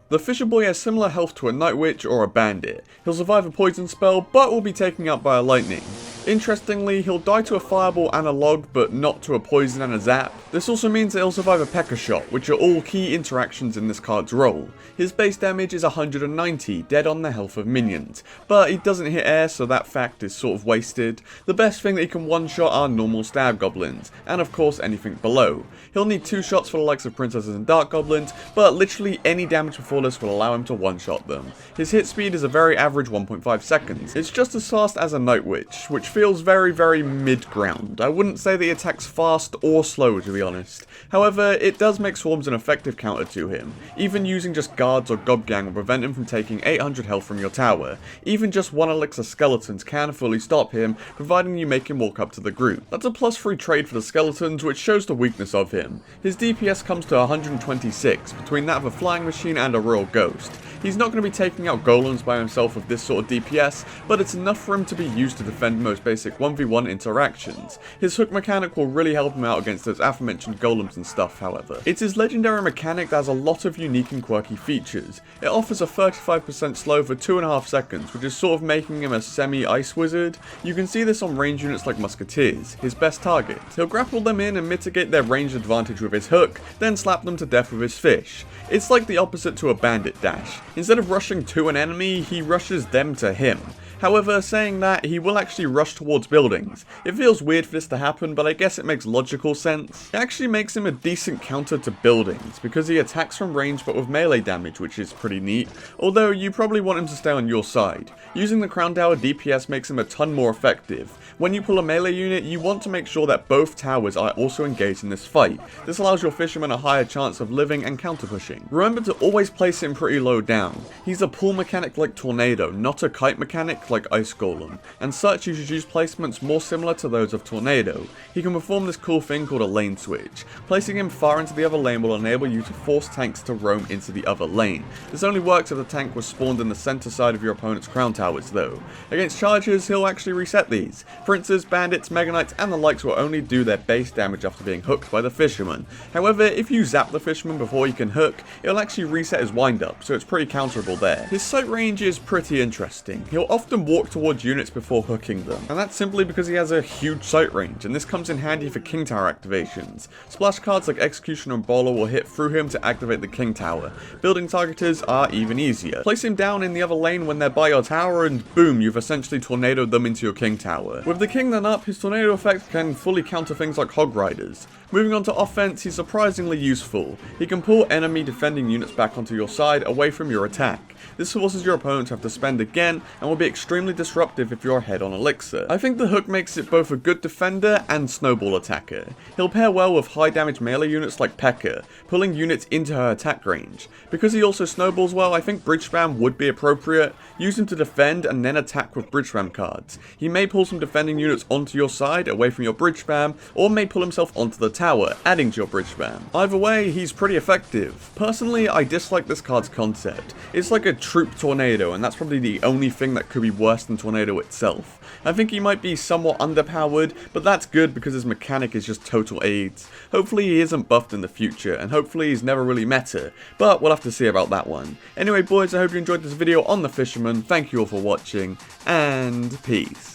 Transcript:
The Fisher Boy has similar health to a Night Witch or a Bandit. He'll survive a poison spell, but will be taken out by a lightning. Interestingly, he'll die to a fireball and a log, but not to a poison and a zap. This also means that he'll survive a P.E.K.K.A. shot, which are all key interactions in this card's role. His base damage is 190, dead on the health of minions, but he doesn't hit air, so that fact is sort of wasted. The best thing that he can one-shot are normal stab goblins, and of course anything below. He'll need 2 shots for the likes of princesses and dark goblins, but literally any damage before this will allow him to one-shot them. His hit speed is a very average 1.5 seconds. It's just as fast as a Night Witch, which feels very mid-ground. I wouldn't say that he attacks fast or slow, to be honest. However, it does make swarms an effective counter to him. Even using just guards or gob gang will prevent him from taking 800 health from your tower. Even just 1 elixir skeletons can fully stop him, providing you make him walk up to the group. That's a +3 trade for the skeletons, which shows the weakness of him. His DPS comes to 126, between that of a flying machine and a royal ghost. He's not going to be taking out golems by himself with this sort of DPS, but it's enough for him to be used to defend most basic 1v1 interactions. His hook mechanic will really help him out against those aforementioned golems and stuff, however. It's his legendary mechanic that has a lot of unique and quirky features. It offers a 35% slow for 2.5 seconds, which is sort of making him a semi-ice wizard. You can see this on range units like musketeers, his best target. He'll grapple them in and mitigate their range advantage with his hook, then slap them to death with his fish. It's like the opposite to a bandit dash. Instead of rushing to an enemy, he rushes them to him. However, saying that, he will actually rush towards buildings. It feels weird for this to happen, but I guess it makes logical sense. It actually makes him a decent counter to buildings, because he attacks from range but with melee damage, which is pretty neat, although you probably want him to stay on your side. Using the Crown Tower DPS makes him a ton more effective. When you pull a melee unit, you want to make sure that both towers are also engaged in this fight. This allows your Fisherman a higher chance of living and counter pushing. Remember to always place him pretty low down. He's a pull mechanic like Tornado, not a kite mechanic like Ice Golem, and such you should use placements more similar to those of Tornado. He can perform this cool thing called a lane switch. Placing him far into the other lane will enable you to force tanks to roam into the other lane. This only works if the tank was spawned in the center side of your opponent's crown towers though. Against chargers, he'll actually reset these. Princes, bandits, mega knights, and the likes will only do their base damage after being hooked by the Fisherman. However, if you zap the Fisherman before he can hook, it'll actually reset his wind up, so it's pretty counterable there. His sight range is pretty interesting. He'll often walk towards units before hooking them, and that's simply because he has a huge sight range, and this comes in handy for King Tower activations. Splash cards like Executioner and Bowler will hit through him to activate the King Tower. Building targeters are even easier. Place him down in the other lane when they're by your tower, and boom, you've essentially tornadoed them into your King Tower. With the King then up, his tornado effect can fully counter things like Hog Riders. Moving on to offense, he's surprisingly useful. He can pull enemy defending units back onto your side away from your attack. This forces your opponent to have to spend again, and will be extremely disruptive if you're ahead on Elixir. I think the hook makes it both a good defender and snowball attacker. He'll pair well with high damage melee units like P.E.K.K.A., pulling units into her attack range. Because he also snowballs well, I think bridge spam would be appropriate. Use him to defend and then attack with bridge spam cards. He may pull some defending units onto your side away from your bridge spam, or may pull himself onto the tower, adding to your bridge spam. Either way, he's pretty effective. Personally, I dislike this card's concept. It's like a troop tornado, and that's probably the only thing that could be worse than Tornado itself. I think he might be somewhat underpowered, but that's good because his mechanic is just total AIDS. Hopefully he isn't buffed in the future, and hopefully he's never really meta, but we'll have to see about that one. Anyway boys, I hope you enjoyed this video on the Fisherman. Thank you all for watching, and peace.